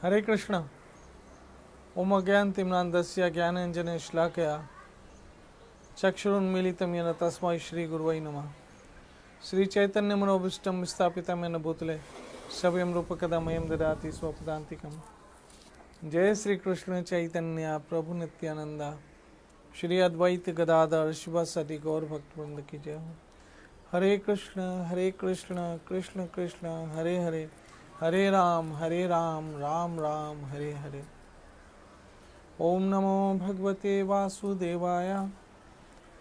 हरे कृष्ण। ओम अज्ञानतिम्नान्धस्य ज्ञानाञ्जनेन श्लाकया चक्षुरुन्मीलितं येन तस्मै श्रीगुरुवै नमः। श्रीचैतन्यमनोभीष्टं स्थापितं येन भूतले स्वयं रूपकदा मह्यं ददाति स्वपदान्तिकम्। जय श्री कृष्ण चैतन्य प्रभु नित्यानंद श्री अद्वैत गदाधर शिवासदि गौर भक्तवृंद की जय हो। हरे कृष्ण कृष्ण कृष्ण हरे हरे, हरे राम राम राम हरे हरे। ओम नमो भगवते वासुदेवाय,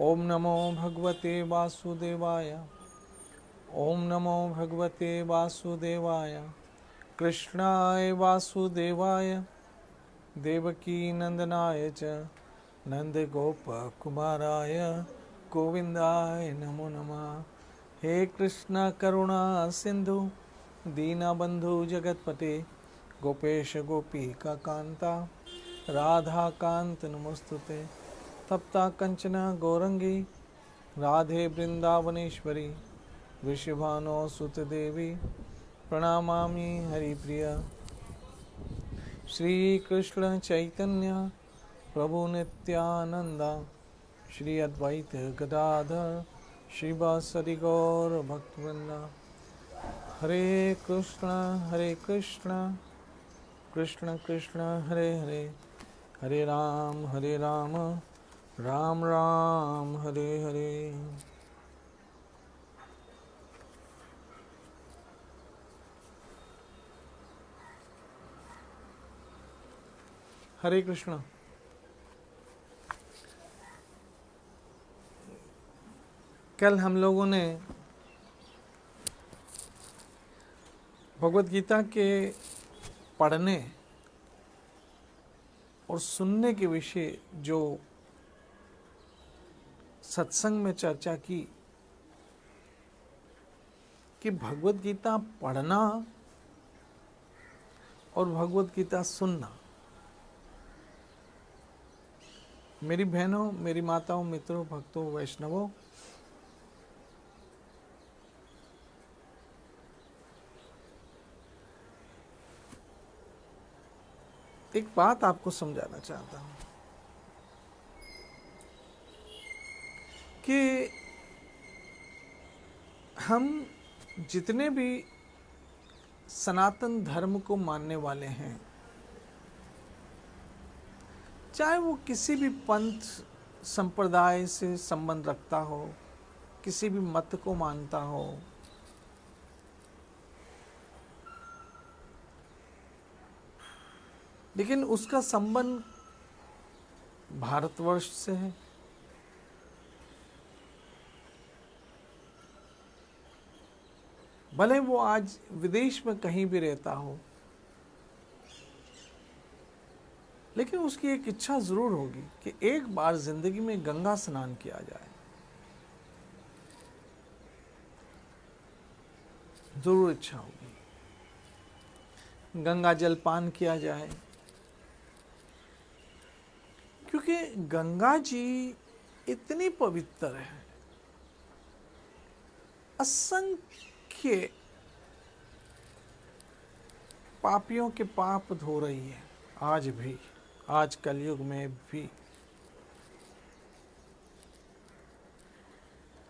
ओम नमो भगवते वासुदेवाय, ओम नमो भगवते वासुदेवाय। कृष्णाय वासुदेवाय देवकी नंदनाय च नंदगोपकुमाराय गोविंदाय नमो नमः। हे कृष्ण करुणा सिंधु दीनबंधु जगतपते गोपेश गोपिका कांता राधा कांत नमोस्तुते। तप्ता कंचन गौरंगी राधे वृंदावनेश्वरी वृषभानो सुत देवी प्रणमामि हरिप्रिय। श्री कृष्ण चैतन्य प्रभु नित्यानंद श्री अद्वैत गदाधर शिवासदि गौर भक्तवृंदा। हरे कृष्ण कृष्ण कृष्ण हरे हरे, हरे राम राम राम हरे हरे। हरे कृष्ण। कल हम लोगों ने भगवत गीता के पढ़ने और सुनने के विषय जो सत्संग में चर्चा की कि भगवत गीता पढ़ना और भगवत गीता सुनना, मेरी बहनों, मेरी माताओं, मित्रों, भक्तों, वैष्णवों, एक बात आपको समझाना चाहता हूं कि हम जितने भी सनातन धर्म को मानने वाले हैं, चाहे वो किसी भी पंथ संप्रदाय से संबंध रखता हो, किसी भी मत को मानता हो, लेकिन उसका संबंध भारतवर्ष से है। भले वो आज विदेश में कहीं भी रहता हो, लेकिन उसकी एक इच्छा जरूर होगी कि एक बार जिंदगी में गंगा स्नान किया जाए, जरूर इच्छा होगी, गंगा जल पान किया जाए। क्योंकि गंगा जी इतनी पवित्र है, असंख्य पापियों के पाप धो रही है आज भी, आज कलयुग में भी।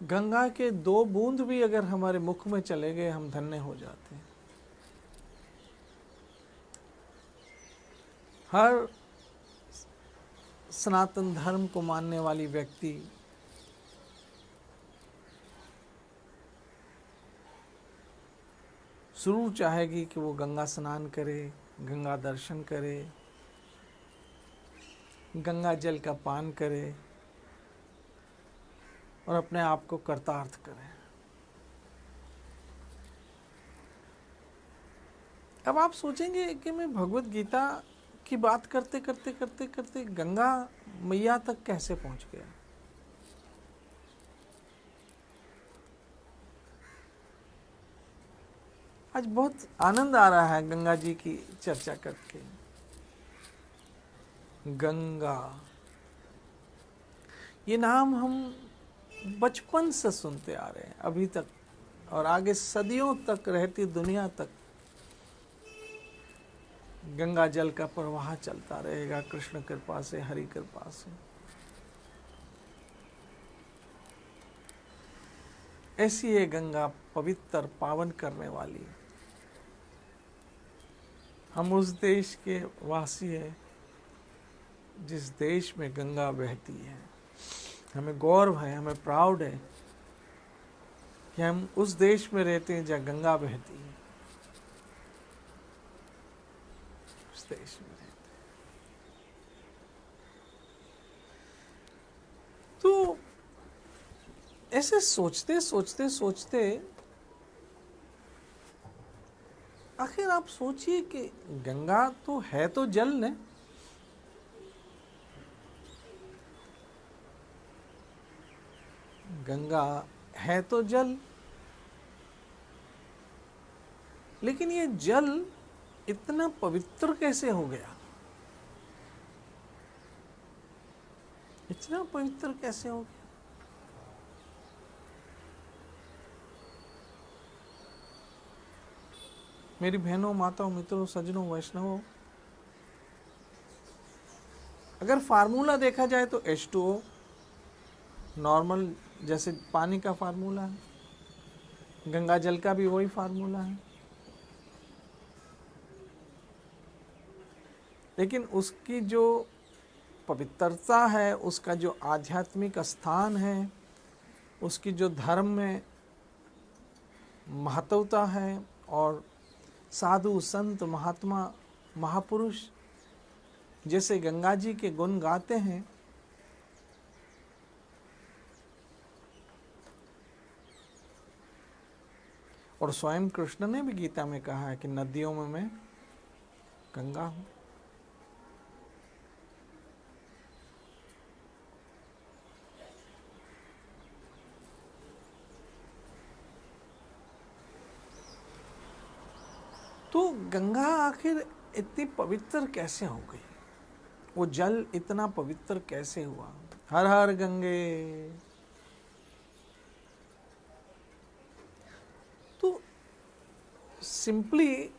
गंगा के 2 बूंद भी अगर हमारे मुख में चले गए, हम धन्य हो जाते हैं। हर सनातन धर्म को मानने वाली व्यक्ति जरूर चाहेगी कि वो गंगा स्नान करे, गंगा दर्शन करे, गंगा जल का पान करे और अपने आप को कृतार्थ करे। अब आप सोचेंगे कि मैं भगवत गीता की बात करते करते करते करते गंगा मैया तक कैसे पहुंच गया। आज बहुत आनंद आ रहा है गंगा जी की चर्चा करके। गंगा, ये नाम हम बचपन से सुनते आ रहे हैं अभी तक, और आगे सदियों तक रहती दुनिया तक गंगा जल का प्रवाह चलता रहेगा कृष्ण कृपा से, हरि कृपा से। ऐसी ये गंगा पवित्र पावन करने वाली। हम उस देश के वासी हैं जिस देश में गंगा बहती है। हमें गौरव है, हमें प्राउड है कि हम उस देश में रहते हैं जहाँ गंगा बहती है। उस देश में रहते हैं। तो ऐसे सोचते सोचते सोचते आखिर आप सोचिए कि गंगा तो है तो जल ने, गंगा है तो जल, लेकिन ये जल इतना पवित्र कैसे हो गया? इतना पवित्र कैसे हो गया? मेरी बहनों, माताओं, मित्रों, सज्जनों, वैष्णवों, अगर फार्मूला देखा जाए तो H2O नॉर्मल जैसे पानी का फार्मूला है, गंगा जल का भी वही फार्मूला है, लेकिन उसकी जो पवित्रता है, उसका जो आध्यात्मिक स्थान है, उसकी जो धर्म में महत्वता है, और साधु संत महात्मा महापुरुष जैसे गंगा जी के गुण गाते हैं, और स्वयं कृष्ण ने भी गीता में कहा है कि नदियों में मैं गंगा हूं। तो गंगा आखिर इतनी पवित्र कैसे हो गई? वो जल इतना पवित्र कैसे हुआ? हर हर गंगे। तो सिंपली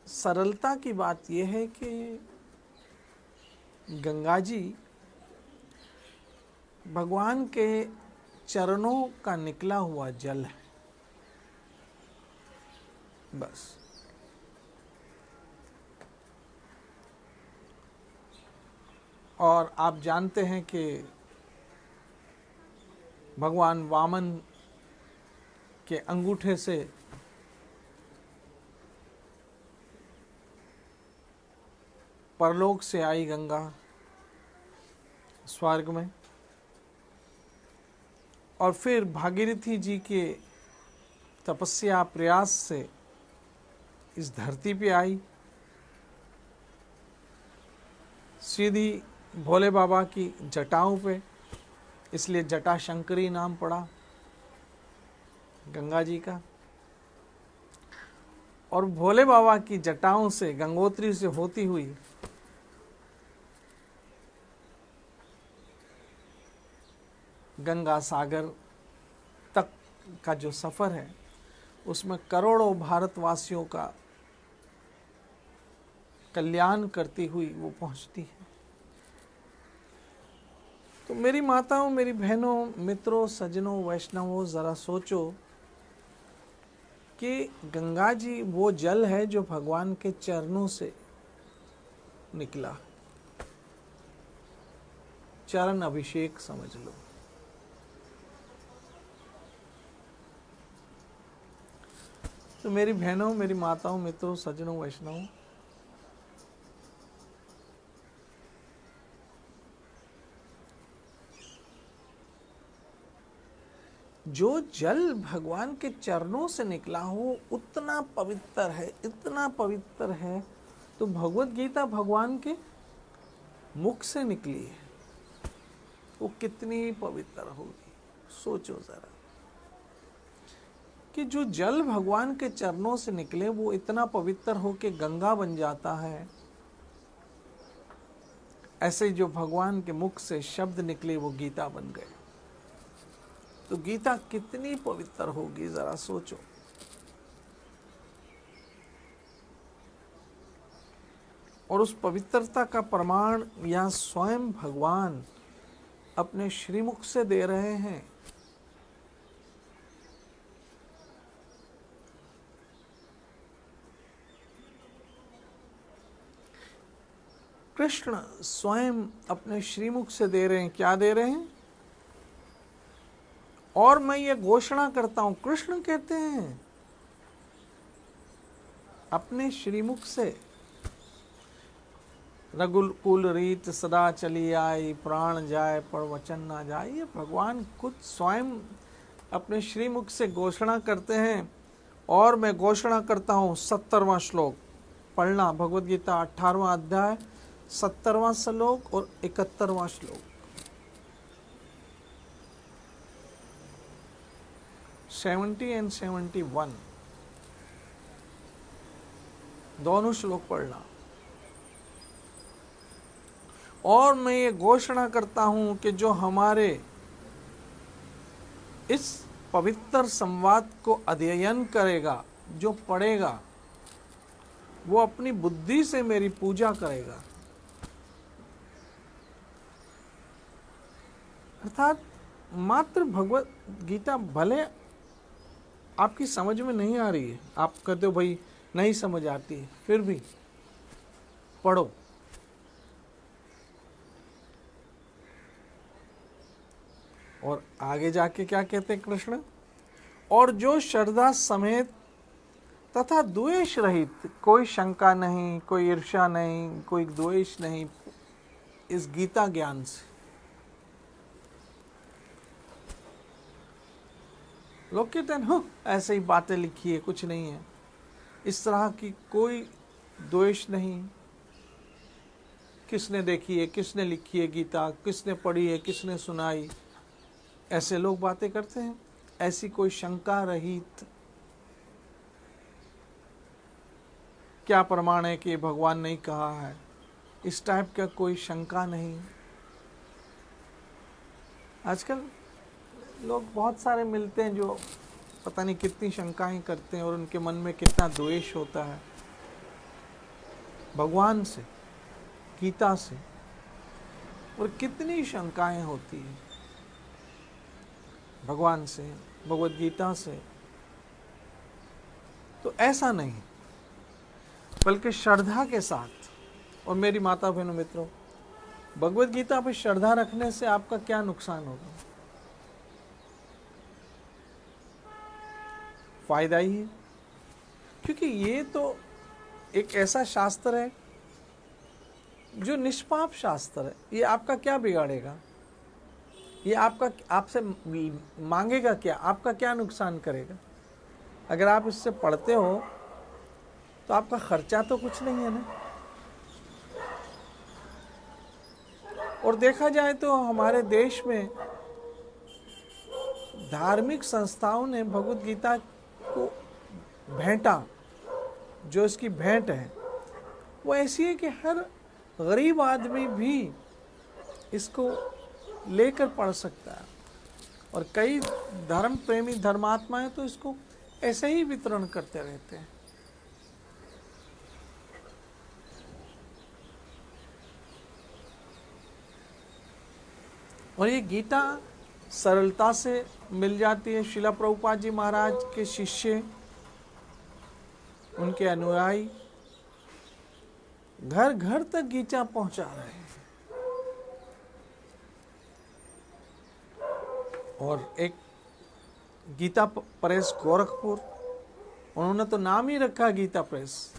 सरलता की बात यह है कि गंगा जी भगवान के चरणों का निकला हुआ जल है, बस। और आप जानते हैं कि भगवान वामन के अंगूठे से परलोक से आई गंगा स्वर्ग में, और फिर भागीरथी जी के तपस्या प्रयास से इस धरती पे आई, सीधी भोले बाबा की जटाओं पे, इसलिए जटा शंकरी नाम पड़ा गंगा जी का। और भोले बाबा की जटाओं से, गंगोत्री से होती हुई गंगा सागर तक का जो सफर है, उसमें करोड़ों भारतवासियों का कल्याण करती हुई वो पहुंचती है। तो मेरी माताओं, मेरी बहनों, मित्रों, सज्जनों, वैष्णवों, जरा सोचो कि गंगा जी वो जल है जो भगवान के चरणों से निकला। चरण अभिषेक समझ लो। तो मेरी बहनों, मेरी माताओं, मित्रों, सज्जनों, वैष्णवों, जो जल भगवान के चरणों से निकला हो उतना पवित्र है, इतना पवित्र है। तो भगवत गीता भगवान के मुख से निकली है, वो कितनी पवित्र होगी। सोचो जरा कि जो जल भगवान के चरणों से निकले वो इतना पवित्र हो के गंगा बन जाता है, ऐसे जो भगवान के मुख से शब्द निकले वो गीता बन गए। तो गीता कितनी पवित्र होगी, जरा सोचो। और उस पवित्रता का प्रमाण यहाँ स्वयं भगवान अपने श्रीमुख से दे रहे हैं। कृष्ण स्वयं अपने श्रीमुख से दे रहे हैं। क्या दे रहे हैं? और मैं ये घोषणा करता हूं, कृष्ण कहते हैं अपने श्रीमुख से, रघुकुल रीत सदा चली आई, प्राण जाए पर वचन ना जाए। ये भगवान खुद स्वयं अपने श्रीमुख से घोषणा करते हैं। और मैं घोषणा करता हूं, 70वां श्लोक पढ़ना, भगवद गीता 18वां अध्याय 70वां श्लोक और 71वां श्लोक। 70 एंड 71 दोनों श्लोक पढ़ना। और मैं ये घोषणा करता हूं कि जो हमारे इस पवित्र संवाद को अध्ययन करेगा, जो पढ़ेगा, वो अपनी बुद्धि से मेरी पूजा करेगा। अर्थात मात्र भगवत गीता भले आपकी समझ में नहीं आ रही है, आप कहते हो भाई नहीं समझ आती है, फिर भी पढ़ो। और आगे जाके क्या कहते हैं कृष्ण? और जो श्रद्धा समेत तथा द्वेष रहित, कोई शंका नहीं, कोई ईर्ष्या नहीं, कोई द्वेष नहीं, इस गीता ज्ञान से। लोग कहते हैं हाँ ऐसे ही बातें लिखी है, कुछ नहीं है। इस तरह की कोई द्वेष नहीं। किसने देखी है, किसने लिखी है गीता, किसने पढ़ी है, किसने सुनाई, ऐसे लोग बातें करते हैं। ऐसी कोई शंका रहित, क्या प्रमाण है कि भगवान नहीं कहा है, इस टाइप का कोई शंका नहीं। आजकल लोग बहुत सारे मिलते हैं जो पता नहीं कितनी शंकाएं करते हैं और उनके मन में कितना द्वेष होता है भगवान से, गीता से, और कितनी शंकाएं होती हैं भगवान से, भगवद गीता से। तो ऐसा नहीं, बल्कि श्रद्धा के साथ। और मेरी माता बहनों मित्रों, भगवद गीता पर श्रद्धा रखने से आपका क्या नुकसान होगा? फायदा ही है, क्योंकि ये तो एक ऐसा शास्त्र है जो निष्पाप शास्त्र है। ये आपका क्या बिगाड़ेगा? ये आपका आपसे मांगेगा क्या? आपका क्या नुकसान करेगा? अगर आप इससे पढ़ते हो तो आपका खर्चा तो कुछ नहीं है ना। और देखा जाए तो हमारे देश में धार्मिक संस्थाओं ने भगवद गीता को भेंटा, जो इसकी भेंट है वो ऐसी है कि हर गरीब आदमी भी इसको लेकर पढ़ सकता है। और कई धर्म प्रेमी धर्मात्माएं तो इसको ऐसे ही वितरण करते रहते हैं। और ये गीता सरलता से मिल जाती है। श्रील प्रभुपाद जी महाराज के शिष्य, उनके अनुयायी घर घर तक गीता पहुंचा रहे हैं। और एक गीता प्रेस गोरखपुर, उन्होंने तो नाम ही रखा गीता प्रेस।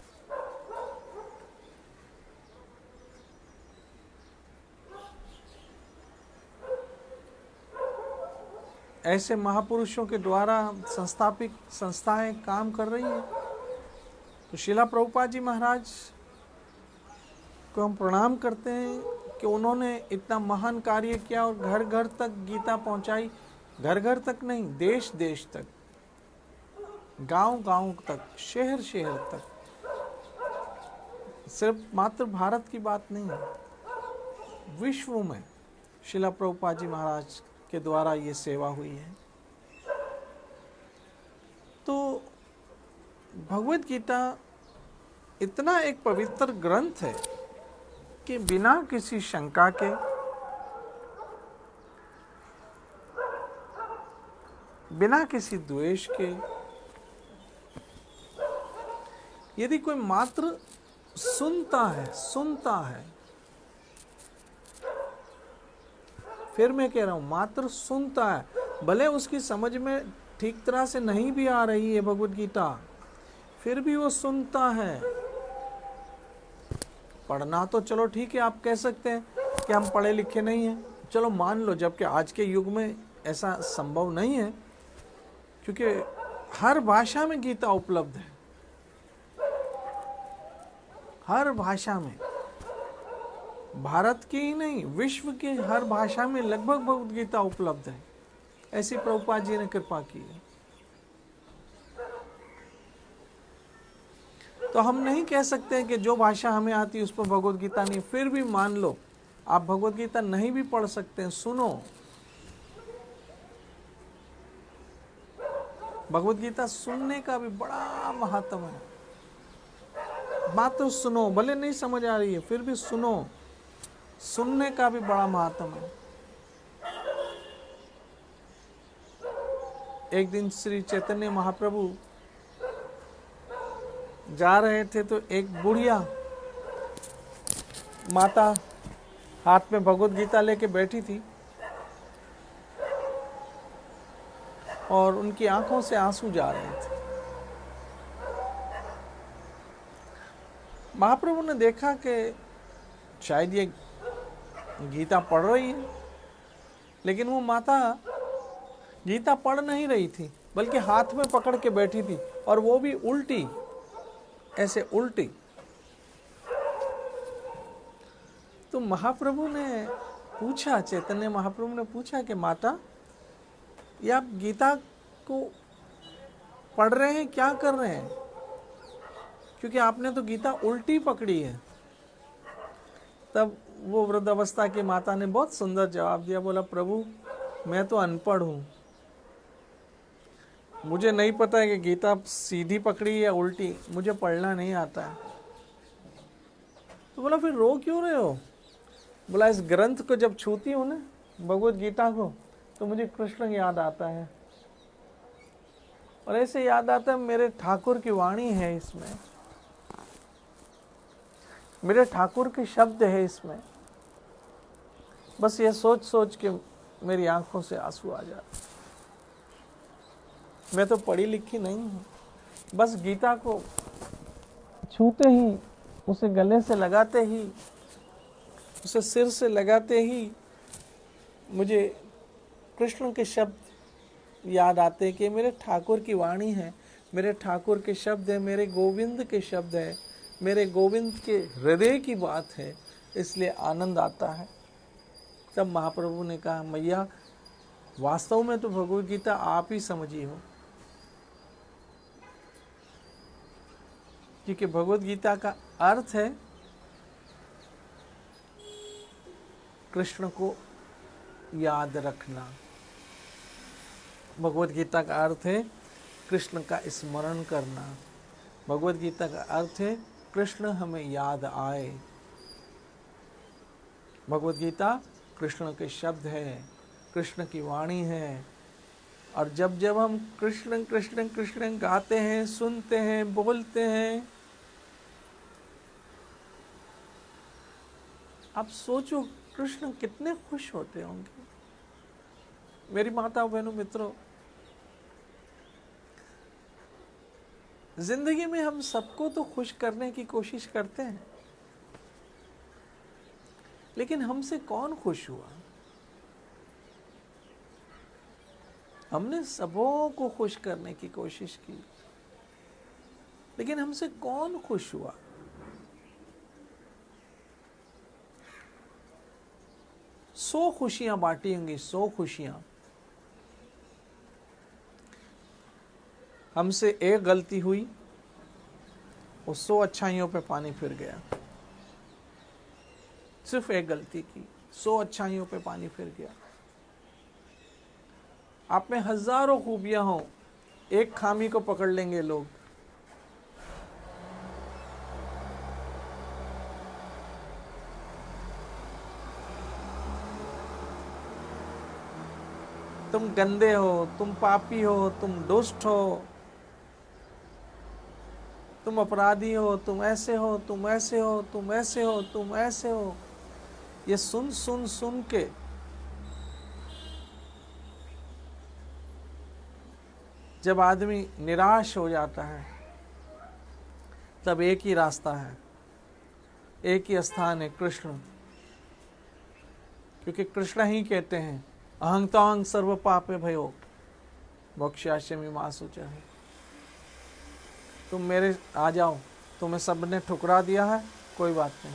ऐसे महापुरुषों के द्वारा संस्थापित संस्थाएं काम कर रही हैं। तो श्रील प्रभुपाद जी महाराज को हम प्रणाम करते हैं कि उन्होंने इतना महान कार्य किया और घर घर तक गीता पहुंचाई। घर घर तक नहीं, देश देश तक, गांव गांव तक, शहर शहर तक। सिर्फ मात्र भारत की बात नहीं है, विश्व में श्रील प्रभुपाद जी महाराज के द्वारा ये सेवा हुई है। तो भगवद गीता इतना एक पवित्र ग्रंथ है कि बिना किसी शंका के, बिना किसी द्वेष के, यदि कोई मात्र सुनता है, फिर मैं कह रहा हूं मात्र सुनता है, भले उसकी समझ में ठीक तरह से नहीं भी आ रही है भगवत गीता, फिर भी वो सुनता है। पढ़ना तो चलो ठीक है, आप कह सकते हैं कि हम पढ़े लिखे नहीं हैं, चलो मान लो, जबकि आज के युग में ऐसा संभव नहीं है, क्योंकि हर भाषा में गीता उपलब्ध है, हर भाषा में, भारत की ही नहीं विश्व की हर भाषा में लगभग भगवत गीता उपलब्ध है। ऐसी प्रभुपाद जी ने कृपा की है। तो हम नहीं कह सकते कि जो भाषा हमें आती है उस पर भगवत गीता नहीं, फिर भी मान लो आप भगवत गीता नहीं भी पढ़ सकते हैं, सुनो। भगवत गीता सुनने का भी बड़ा महत्व है। बात तो सुनो, भले नहीं समझ आ रही है फिर भी सुनो, सुनने का भी बड़ा महत्व है। एक दिन श्री चैतन्य महाप्रभु जा रहे थे तो एक बुढ़िया माता हाथ में भगवत गीता लेके बैठी थी और उनकी आंखों से आंसू जा रहे थे। महाप्रभु ने देखा कि शायद ये गीता पढ़ रही है, लेकिन वो माता गीता पढ़ नहीं रही थी, बल्कि हाथ में पकड़ के बैठी थी, और वो भी उल्टी, ऐसे उल्टी। तो महाप्रभु ने पूछा, चैतन्य महाप्रभु ने पूछा कि माता, ये आप गीता को पढ़ रहे हैं, क्या कर रहे हैं? क्योंकि आपने तो गीता उल्टी पकड़ी है। तब वो वृद्धावस्था की माता ने बहुत सुंदर जवाब दिया, बोला प्रभु मैं तो अनपढ़ हूं, मुझे नहीं पता है कि गीता सीधी पकड़ी या उल्टी, मुझे पढ़ना नहीं आता है। तो बोला फिर रो क्यों रहे हो? बोला इस ग्रंथ को जब छूती हूं ना, भगवत गीता को, तो मुझे कृष्ण याद आता है, और ऐसे याद आता है मेरे ठाकुर की वाणी है इसमें, मेरे ठाकुर के शब्द है इसमें। बस ये सोच सोच के मेरी आंखों से आंसू आ जाते। मैं तो पढ़ी लिखी नहीं हूं, बस गीता को छूते ही, उसे गले से लगाते ही, उसे सिर से लगाते ही मुझे कृष्ण के शब्द याद आते कि मेरे ठाकुर की वाणी है, मेरे ठाकुर के शब्द है, मेरे गोविंद के शब्द है, मेरे गोविंद के हृदय की बात है, इसलिए आनंद आता है। तब महाप्रभु ने कहा मैया वास्तव में तो भगवत गीता आप ही समझी हो, क्योंकि भगवत गीता का अर्थ है कृष्ण को याद रखना। भगवत गीता का अर्थ है कृष्ण का स्मरण करना। भगवत गीता का अर्थ है कृष्ण हमें याद आए। भगवत गीता कृष्ण के शब्द है, कृष्ण की वाणी है, और जब जब हम कृष्ण कृष्ण कृष्ण गाते हैं, सुनते हैं, बोलते हैं, आप सोचो कृष्ण कितने खुश होते होंगे। मेरी माता बहनों मित्रों, जिंदगी में हम सबको तो खुश करने की कोशिश करते हैं, लेकिन हमसे कौन खुश हुआ? हमने सबों को खुश करने की कोशिश की, लेकिन हमसे कौन खुश हुआ? सौ खुशियां बांटी होंगी, 100 खुशियां। हमसे एक गलती हुई, वो 100 अच्छाइयों पे पानी फिर गया। सिर्फ एक गलती की, 100 अच्छाइयों पे पानी फिर गया। आप में हजारों खूबियां हो, एक खामी को पकड़ लेंगे लोग। तुम गंदे हो, तुम पापी हो, तुम दुष्ट हो, तुम अपराधी हो, तुम ऐसे हो, तुम ऐसे हो, तुम ऐसे हो, तुम ऐसे हो। ये सुन सुन सुन के जब आदमी निराश हो जाता है, तब एक ही रास्ता है, एक ही स्थान है, कृष्ण। क्योंकि कृष्ण ही कहते हैं अहं तांग सर्व पापे भयो मोक्षास्यमि मा शुचः। तुम मेरे आ जाओ, तुम्हें सबने ठुकरा दिया है, कोई बात नहीं।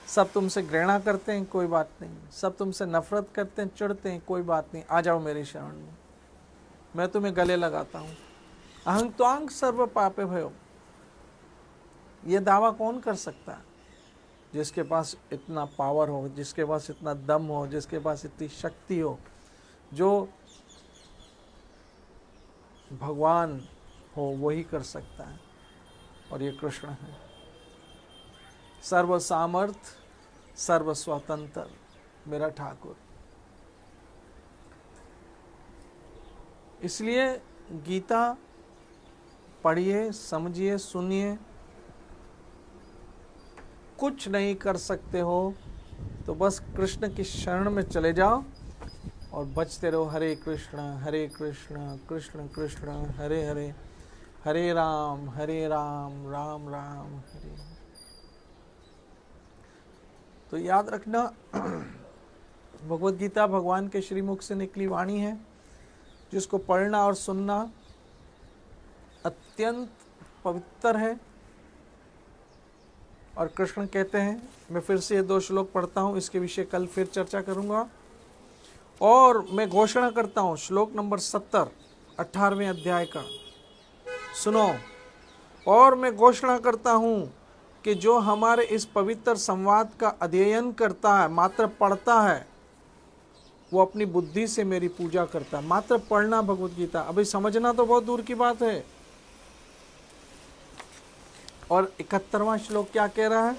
सब तुमसे घृणा करते हैं, कोई बात नहीं। सब तुमसे नफरत करते हैं, चिढ़ते हैं, कोई बात नहीं। आ जाओ मेरी शरण में, मैं तुम्हें गले लगाता हूँ। अहं त्वांग सर्व पापे भयो। ये दावा कौन कर सकता है? जिसके पास इतना पावर हो, जिसके पास इतना दम हो, जिसके पास इतनी शक्ति हो, जो भगवान हो वही कर सकता है। और ये कृष्ण है, सर्व सामर्थ, सर्व स्वतंत्र, मेरा ठाकुर। इसलिए गीता पढ़िए, समझिए, सुनिए। कुछ नहीं कर सकते हो तो बस कृष्ण की शरण में चले जाओ और बचते रहो। हरे कृष्ण कृष्ण कृष्ण हरे हरे, हरे राम राम राम हरे। तो याद रखना, भगवत गीता भगवान के श्रीमुख से निकली वाणी है, जिसको पढ़ना और सुनना अत्यंत पवित्र है। और कृष्ण कहते हैं, मैं फिर से ये 2 श्लोक पढ़ता हूँ, इसके विषय कल फिर चर्चा करूँगा। और मैं घोषणा करता हूँ, श्लोक नंबर 70 18वें अध्याय का सुनो। और मैं घोषणा करता हूँ कि जो हमारे इस पवित्र संवाद का अध्ययन करता है, मात्र पढ़ता है, वो अपनी बुद्धि से मेरी पूजा करता है। मात्र पढ़ना भगवत गीता, अभी समझना तो बहुत दूर की बात है। और 71वां श्लोक क्या कह रहा है?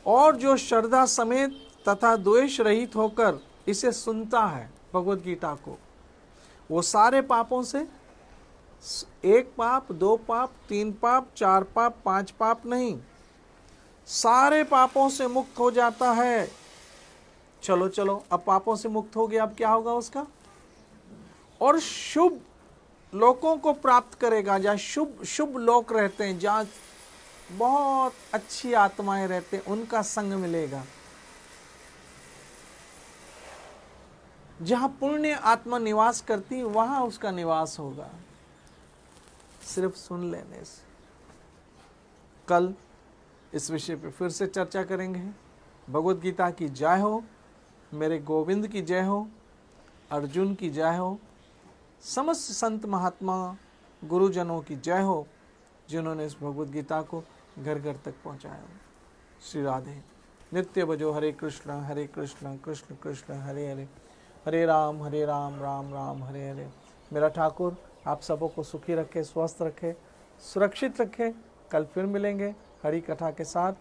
और जो श्रद्धा समेत तथा द्वेष रहित होकर इसे सुनता है, भगवत गीता को, वो सारे पापों से, 1 पाप, 2 पाप, 3 पाप, 4 पाप, 5 पाप नहीं, सारे पापों से मुक्त हो जाता है। चलो चलो, अब पापों से मुक्त हो गया, अब क्या होगा उसका? और शुभ लोकों को प्राप्त करेगा, जहाँ शुभ शुभ लोक रहते हैं, जहाँ बहुत अच्छी आत्माएं रहते हैं, उनका संग मिलेगा। जहां पुण्य आत्मा निवास करती, वहां उसका निवास होगा, सिर्फ सुन लेने से। कल इस विषय पे फिर से चर्चा करेंगे। भगवत गीता की जय हो, मेरे गोविंद की जय हो, अर्जुन की जय हो, समस्त संत महात्मा गुरुजनों की जय हो, जिन्होंने इस भगवत गीता को घर घर तक पहुंचाया। श्री राधे। नित्य बजो हरे कृष्ण कृष्ण कृष्ण हरे हरे, हरे राम राम राम हरे हरे। मेरा ठाकुर आप सबों को सुखी रखे, स्वस्थ रखे, सुरक्षित रखे। कल फिर मिलेंगे हरि कथा के साथ।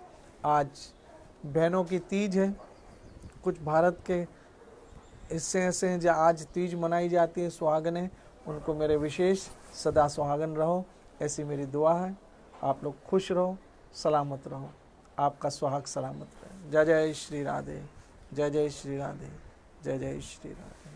आज बहनों की तीज है, कुछ भारत के हिस्से ऐसे हैं जहाँ आज तीज मनाई जाती है, सुहागन है, उनको मेरे विशेष सदा सुहागन रहो, ऐसी मेरी दुआ है। आप लोग खुश रहो, सलामत रहो, आपका सुहाग सलामत रहे। जय जय श्री राधे, जय जय श्री राधे, जय जय श्री राधे।